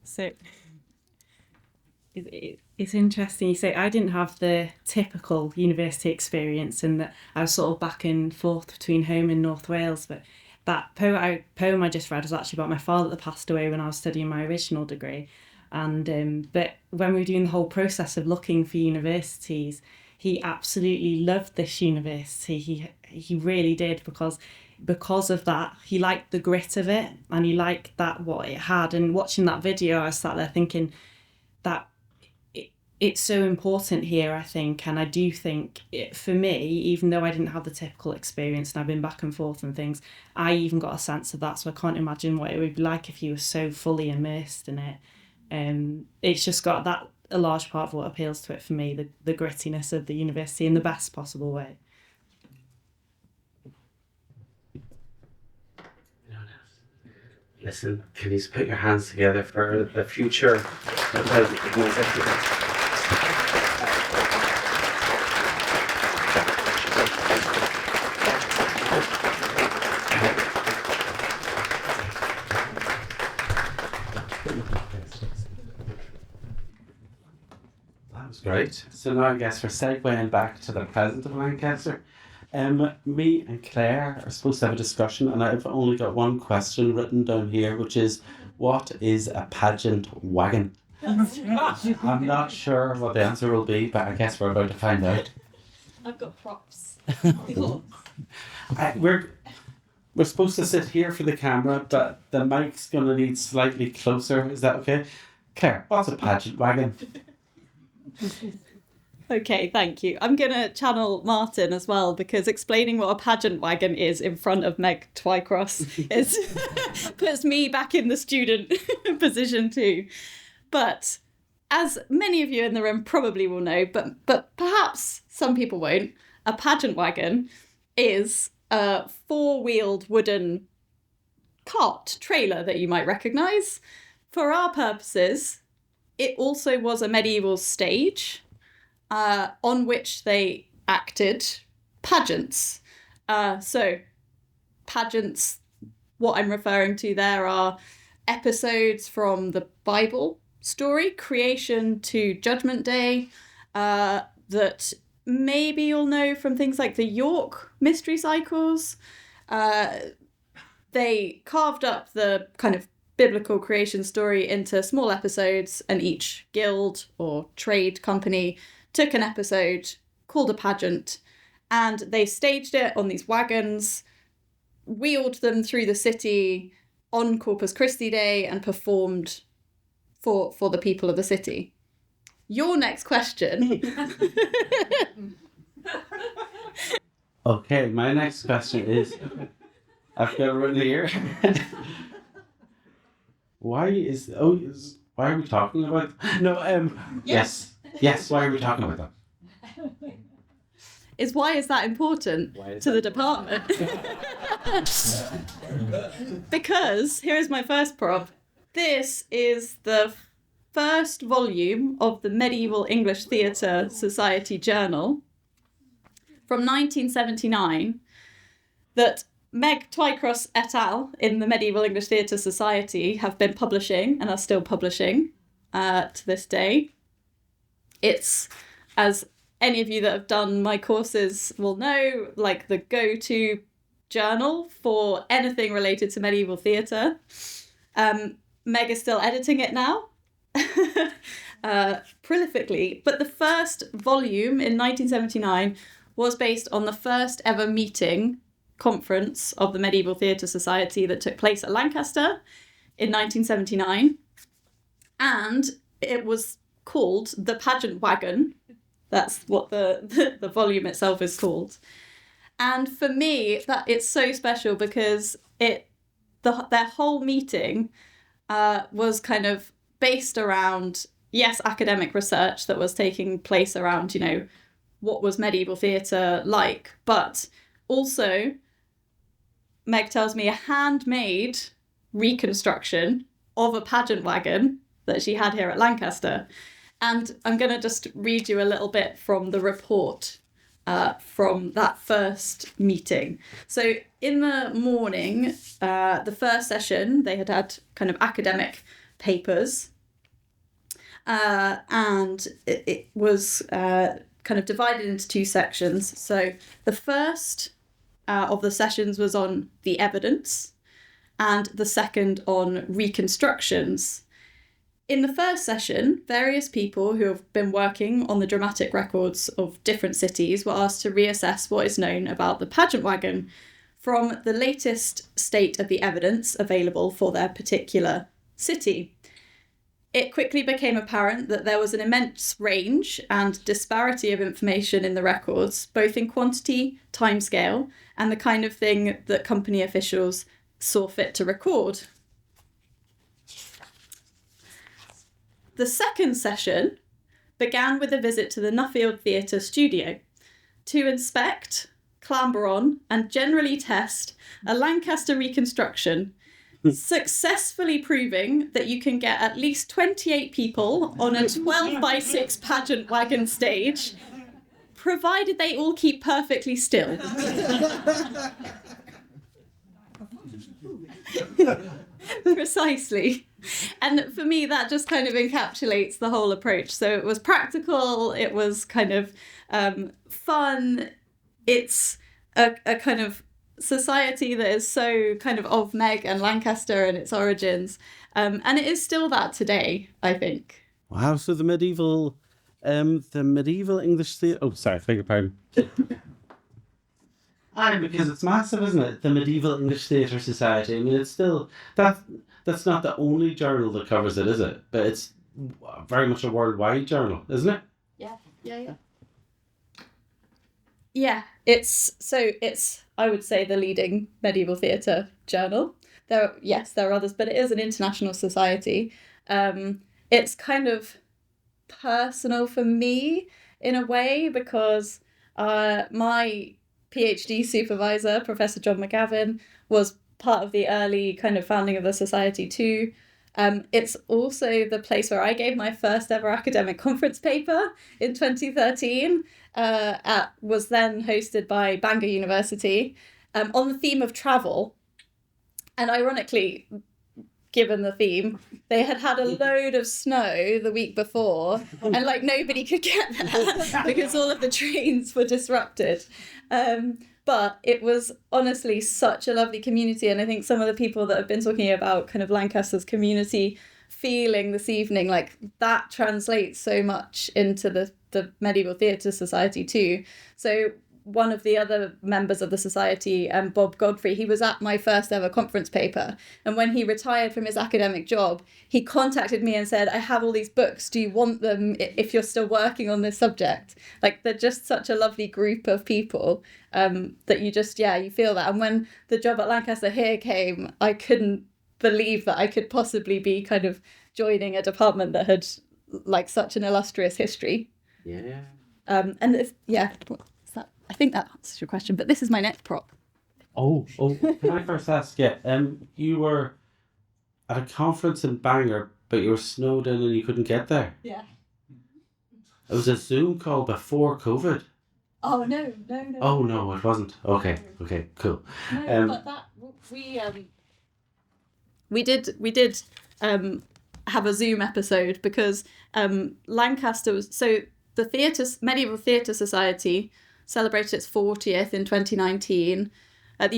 So it's interesting you say I didn't have the typical university experience in that I was sort of back and forth between home and North Wales, but that poem I just read was actually about my father that passed away when I was studying my original degree. And but when we were doing the whole process of looking for universities, he absolutely loved this university. He really did, because of that. He liked the grit of it, and he liked that what it had. And watching that video, I sat there thinking that it's so important here, I think. And I do think for me, even though I didn't have the typical experience and I've been back and forth and things, I even got a sense of that. So I can't imagine what it would be like if you were so fully immersed in it. It's just got that a large part of what appeals to it for me, the grittiness of the university in the best possible way. Listen, can you put your hands together for the future? That was great. So now I guess we're segueing back to the present of Lancaster. Me and Claire are supposed to have a discussion, and I've only got one question written down here, which is, what is a pageant wagon? I'm not sure what the answer will be, but I guess we're about to find out. I've got props. We're supposed to sit here for the camera, but the mic's going to need slightly closer. Is that okay? Claire, what's a pageant wagon? Okay, thank you. I'm going to channel Martin as well, because explaining what a pageant wagon is in front of Meg Twycross puts me back in the student position too. But as many of you in the room probably will know, but perhaps some people won't, a pageant wagon is a four-wheeled wooden cart trailer that you might recognise. For our purposes, it also was a medieval stage on which they acted pageants. So pageants, what I'm referring to there are episodes from the Bible story, creation to Judgment Day, that maybe you'll know from things like the York Mystery Cycles. They carved up the kind of biblical creation story into small episodes, and each guild or trade company took an episode called a pageant, and they staged it on these wagons, wheeled them through the city on Corpus Christi Day, and performed for the people of the city. Your next question. Okay, my next question is, I've got it written here. Why are we talking about? No, yes, why are we talking about that? Why is that important to the department? Because, here is my first prop. This is the first volume of the Medieval English Theatre Society Journal from 1979 that Meg Twycross et al. In the Medieval English Theatre Society have been publishing and are still publishing to this day. It's, as any of you that have done my courses will know, like the go-to journal for anything related to medieval theatre. Meg is still editing it now, prolifically, but the first volume in 1979 was based on the first ever conference of the Medieval Theatre Society that took place at Lancaster in 1979, and it was called The Pageant Wagon. That's what the volume itself is called. And for me, that it's so special because their whole meeting was kind of based around, yes, academic research that was taking place around, what was medieval theatre like, but also Meg tells me a handmade reconstruction of a pageant wagon that she had here at Lancaster. And I'm going to just read you a little bit from the report from that first meeting. So in the morning, the first session, they had kind of academic papers, and it was kind of divided into two sections. So the first of the sessions was on the evidence, and the second on reconstructions. In the first session, various people who have been working on the dramatic records of different cities were asked to reassess what is known about the pageant wagon from the latest state of the evidence available for their particular city. It quickly became apparent that there was an immense range and disparity of information in the records, both in quantity, timescale, and the kind of thing that company officials saw fit to record. The second session began with a visit to the Nuffield Theatre studio to inspect, clamber on, and generally test a Lancaster reconstruction, successfully proving that you can get at least 28 people on a 12x6 pageant wagon stage, provided they all keep perfectly still. Precisely. And for me, that just kind of encapsulates the whole approach. So it was practical, it was kind of fun. It's a kind of society that is so kind of Meg and Lancaster and its origins. And it is still that today, I think. Wow, so the medieval English theatre... Oh, sorry, beg your pardon. Because it's massive, isn't it? The Medieval English Theatre Society. I mean, it's still... That's not the only journal that covers it, is it? But it's very much a worldwide journal, isn't it? Yeah. Yeah, it's I would say the leading medieval theatre journal. There are others, but it is an international society. It's kind of personal for me in a way because my PhD supervisor, Professor John McGavin, was part of the early kind of founding of the society too. It's also the place where I gave my first ever academic conference paper in 2013. Was then hosted by Bangor University on the theme of travel. And ironically, given the theme, they had a load of snow the week before and nobody could get there because all of the trains were disrupted. But it was honestly such a lovely community. And I think some of the people that have been talking about kind of Lancaster's community feeling this evening, that translates so much into the Medieval Theatre Society too. So one of the other members of the society, Bob Godfrey, he was at my first ever conference paper. And when he retired from his academic job, he contacted me and said, I have all these books. Do you want them if you're still working on this subject? They're just such a lovely group of people that you feel that. And when the job at Lancaster here came, I couldn't believe that I could possibly be kind of joining a department that had such an illustrious history. Yeah. I think that answers your question, but this is my next prop. Oh, can I first ask you, you were at a conference in Bangor, but you were snowed in and you couldn't get there? Yeah. It was a Zoom call before COVID. Oh, no. Oh, no, it wasn't. Okay, cool. No, but that, we did have a Zoom episode because Lancaster was, so the Medieval Theatre Society celebrated its 40th in 2019 at the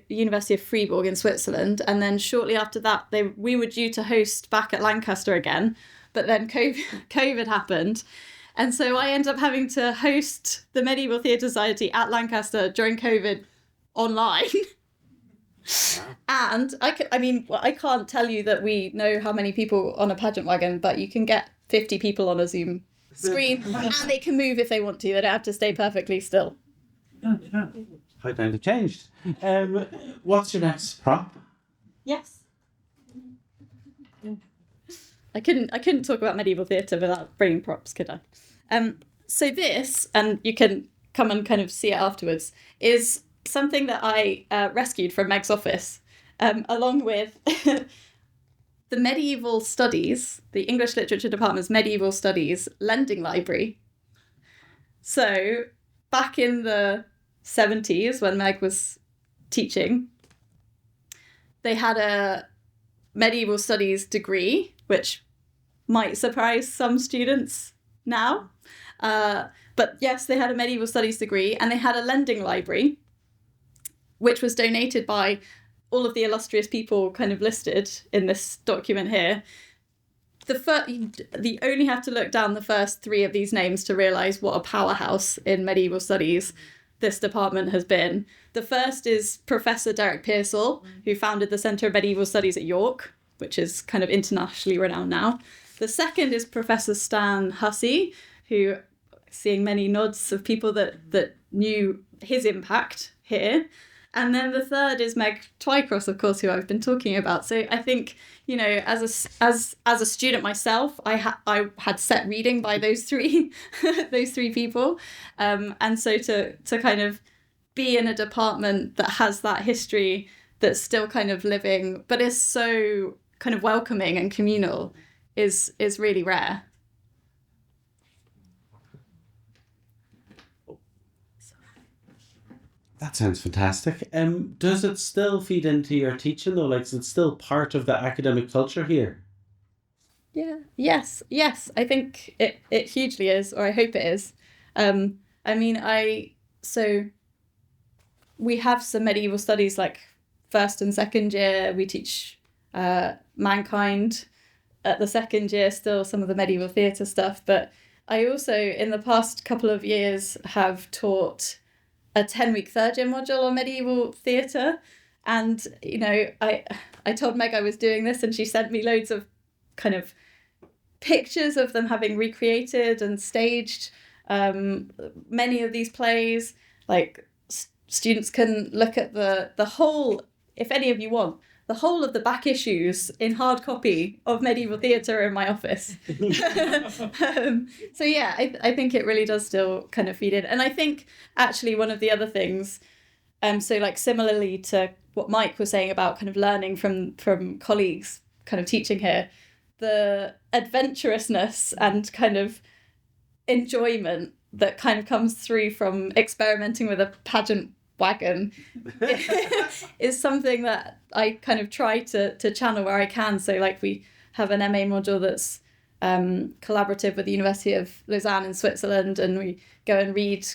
University of Fribourg in Switzerland, and then shortly after that we were due to host back at Lancaster again, but then COVID happened, and so I ended up having to host the Medieval Theatre Society at Lancaster during COVID online. And I can't tell you that we know how many people on a pageant wagon, but you can get 50 people on a Zoom screen and they can move if they want to. They don't have to stay perfectly still. How times have changed. What's your next prop? Yes. I couldn't talk about medieval theatre without bringing props, could I? So this, and you can come and kind of see it afterwards, is something that I rescued from Meg's office, along with the Medieval Studies, the English Literature Department's Medieval Studies lending library. So back in the 70s, when Meg was teaching, they had a Medieval Studies degree, which might surprise some students now. But yes, they had a Medieval Studies degree, and they had a lending library, which was donated by all of the illustrious people kind of listed in this document here. You only have to look down the first three of these names to realise what a powerhouse in medieval studies this department has been. The first is Professor Derek Pearsall, who founded the Centre of Medieval Studies at York, which is kind of internationally renowned now. The second is Professor Stan Hussey, who, seeing many nods of people that knew his impact here. And then the third is Meg Twycross, of course, who I've been talking about. So I think, you know, as a student myself, I had set reading by those three people, and so to kind of be in a department that has that history that's still kind of living, but is so kind of welcoming and communal, is really rare. That sounds fantastic. Does it still feed into your teaching though? Like, is it still part of the academic culture here? Yeah. Yes. I think it hugely is, or I hope it is. I mean, so we have some medieval studies like first and second year. We teach mankind at the second year, still some of the medieval theatre stuff. But I also, in the past couple of years, have taught a 10-week third year module on medieval theatre. And, you know, I told Meg I was doing this, and she sent me loads of kind of pictures of them having recreated and staged many of these plays. Like, students can look at the whole, if any of you want, the whole of the back issues in hard copy of medieval theatre in my office. So yeah, I think it really does still kind of feed in. And I think actually one of the other things, so like similarly to what Mike was saying about kind of learning from colleagues kind of teaching here, the adventurousness and kind of enjoyment that kind of comes through from experimenting with a pageant wagon is something that I kind of try to channel where I can. So like we have an MA module that's collaborative with the University of Lausanne in Switzerland, and we go and read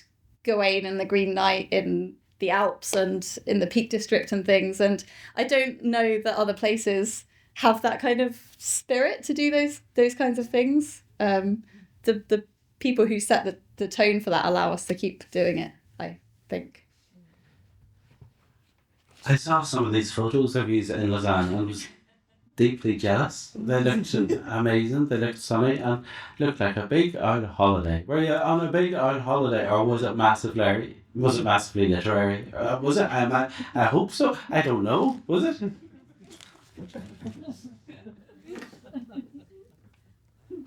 Gawain and the Green Knight in the Alps and in the Peak District and things. And I don't know that other places have that kind of spirit to do those kinds of things. The people who set the tone for that allow us to keep doing it, I think. I saw some of these photos of you in Lausanne and was deeply jealous. They looked amazing, they looked sunny, and looked like a big old holiday. Were you on a big old holiday, or was it massively literary? Was it? I hope so. I don't know. Was it?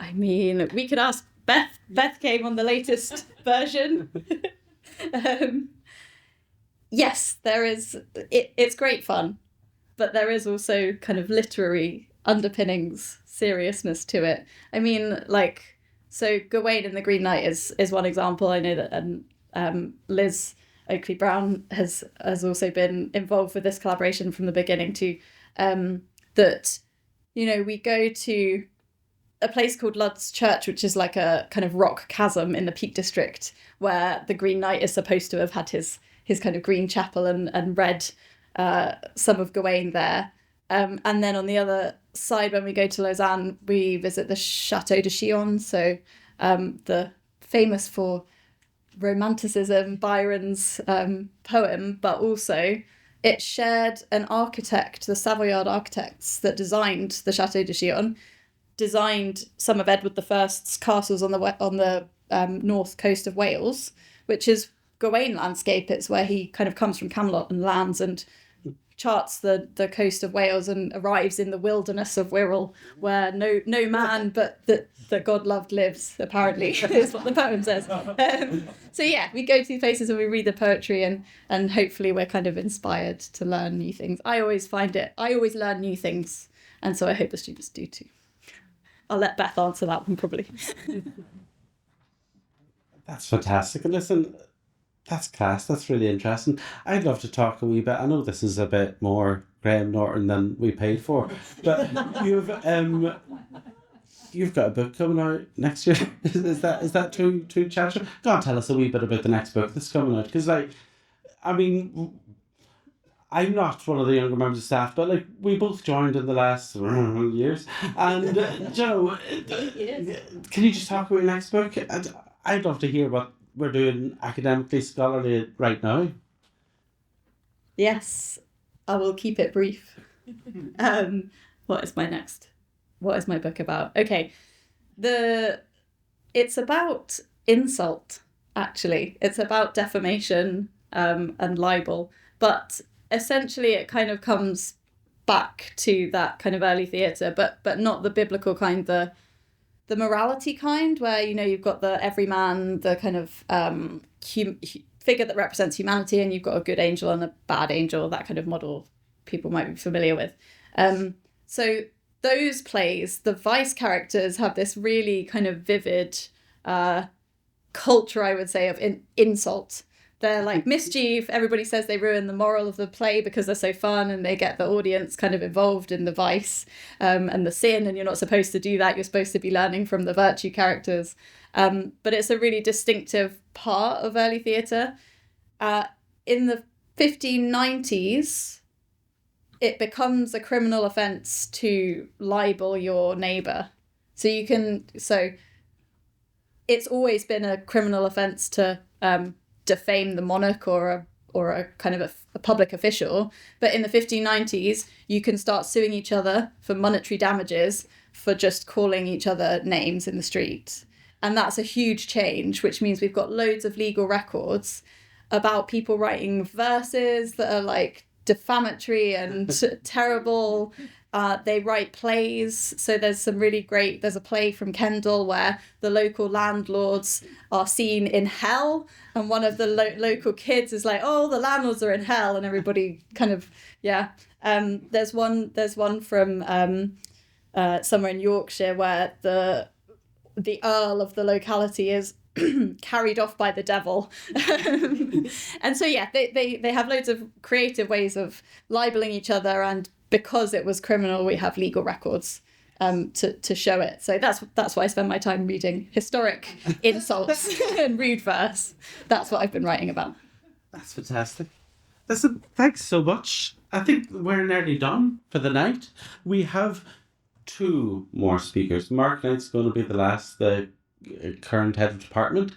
I mean, we could ask Beth. Beth came on the latest version. Yes, there is. It's great fun, but there is also kind of literary underpinnings, seriousness to it. I mean, like, so Gawain and the Green Knight is one example. I know that Liz Oakley Brown has also been involved with this collaboration from the beginning too. That, you know, we go to a place called Lud's Church, which is like a kind of rock chasm in the Peak District, where the Green Knight is supposed to have had his kind of green chapel and read some of Gawain there. And then on the other side, when we go to Lausanne, we visit the Chateau de Chillon, so the famous for Romanticism, Byron's poem, but also it shared an architect, the Savoyard architects that designed the Chateau de Chillon, designed some of Edward I's castles on the north coast of Wales, which is Gawain landscape. It's where he kind of comes from Camelot and lands and charts the coast of Wales and arrives in the wilderness of Wirral, where no man but that God loved lives, apparently, is what the poem says. So yeah, we go to these places and we read the poetry, and hopefully we're kind of inspired to learn new things. I always learn new things, and so I hope the students do too. I'll let Beth answer that one probably. That's fantastic. And listen, that's class. That's really interesting. I'd love to talk a wee bit. I know this is a bit more Graham Norton than we paid for, but you've got a book coming out next year. Is that too challenging? Go on, tell us a wee bit about the next book that's coming out. Because I'm not one of the younger members of staff, but we both joined in the last years. And Joe, can you just talk about your next book? I'd love to hear what we're doing academically, scholarly right now. Yes, I will keep it brief. What is my book about? Okay, it's about insult, actually. It's about defamation and libel, but essentially it kind of comes back to that kind of early theatre, but not the biblical kind, the morality kind, where you've got the everyman, the kind of figure that represents humanity, and you've got a good angel and a bad angel, that kind of model people might be familiar with. So those plays, the vice characters have this really kind of vivid culture, I would say, of insult. They're like mischief. Everybody says they ruin the moral of the play because they're so fun, and they get the audience kind of involved in the vice and the sin, and you're not supposed to do that. You're supposed to be learning from the virtue characters. But it's a really distinctive part of early theatre. In the 1590s, it becomes a criminal offence to libel your neighbour. So it's always been a criminal offence to defame the monarch or a kind of a public official, but in the 1590s you can start suing each other for monetary damages for just calling each other names in the street, and that's a huge change, which means we've got loads of legal records about people writing verses that are like defamatory and terrible. They write plays. So there's a play from Kendal where the local landlords are seen in hell, and one of the local kids is like, oh, the landlords are in hell, and everybody kind of, yeah. There's one from somewhere in Yorkshire where the Earl of the locality is carried off by the devil. And so yeah, they have loads of creative ways of libeling each other, and because it was criminal, we have legal records to show it. So that's why I spend my time reading historic insults and rude verse. That's what I've been writing about. That's fantastic. Listen, thanks so much. I think we're nearly done for the night. We have 2 more speakers. Mark Knight's going to be the last, the current head of department.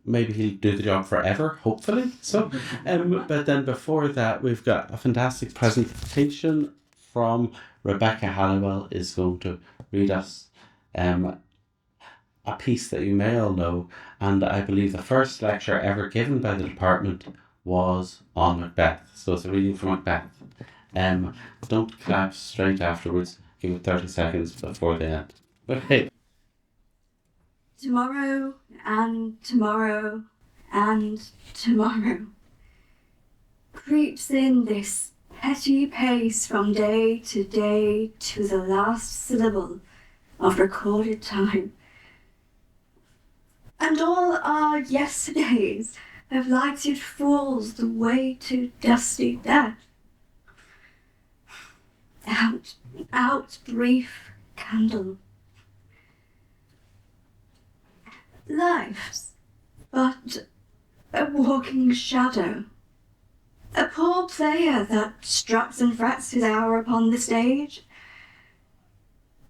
Maybe he'll do the job forever, hopefully. So, but then before that, we've got a fantastic presentation from Rebecca Halliwell, is going to read us a piece that you may all know, and I believe the first lecture ever given by the department was on Macbeth. So it's a reading from Macbeth. Don't clap straight afterwards. Give it 30 seconds before the end. Okay. Tomorrow and tomorrow and tomorrow creeps in this petty pace from day to day to the last syllable of recorded time. And all our yesterdays have lighted fools the way to dusty death. Out, brief candle. Life's but a walking shadow, a poor player that struts and frets his hour upon the stage,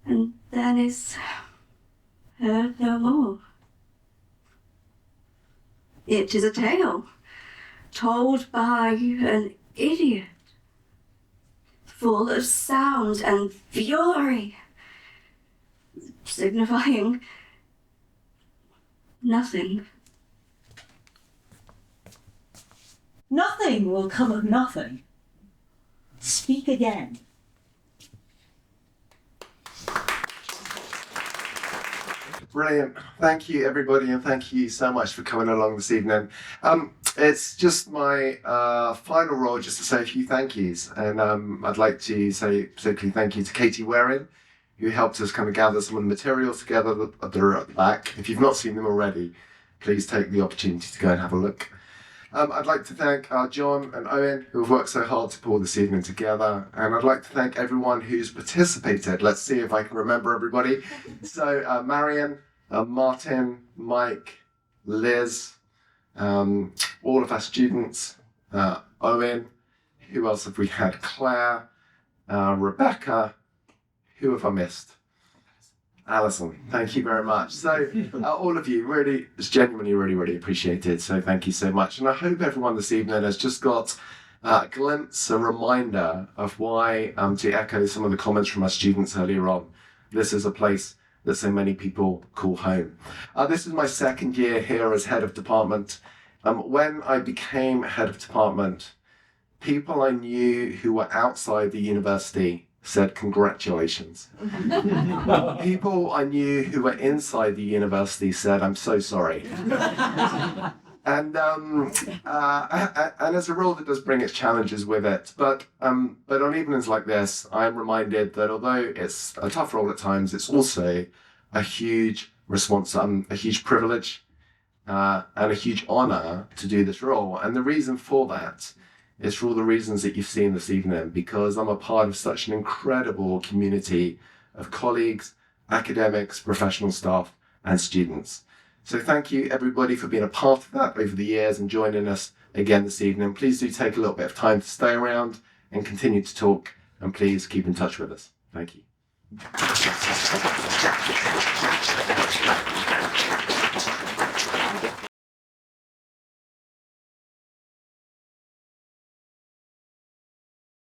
and then is heard no more. It is a tale told by an idiot, full of sound and fury, signifying nothing. Nothing will come of nothing. speak again. Brilliant. Thank you, everybody, and thank you so much for coming along this evening. It's just my final role just to say a few thank yous. And I'd like to say particularly thank you to Katie Waring, who helped us kind of gather some of the materials together that are at the back. If you've not seen them already, please take the opportunity to go and have a look. I'd like to thank John and Owen, who have worked so hard to pull this evening together. And I'd like to thank everyone who's participated. Let's see if I can remember everybody. So Marion, Martin, Mike, Liz, all of our students, Owen, who else have we had? Claire, Rebecca, who have I missed? Alison, thank you very much. So all of you, really, it's genuinely really appreciated. So thank you so much. And I hope everyone this evening has just got a glimpse, a reminder of why, to echo some of the comments from our students earlier on, this is a place that so many people call home. This is my second year here as head of department. When I became head of department, people I knew who were outside the university said congratulations. People I knew who were inside the university said, I'm so sorry. And as a role, that does bring its challenges with it. But on evenings like this, I'm reminded that although it's a tough role at times, it's also a huge a huge privilege and a huge honor to do this role. And the reason for that is for all the reasons that you've seen this evening, because I'm a part of such an incredible community of colleagues, academics, professional staff, and students. So thank you everybody for being a part of that over the years and joining us again this evening. Please do take a little bit of time to stay around and continue to talk, and please keep in touch with us. Thank you.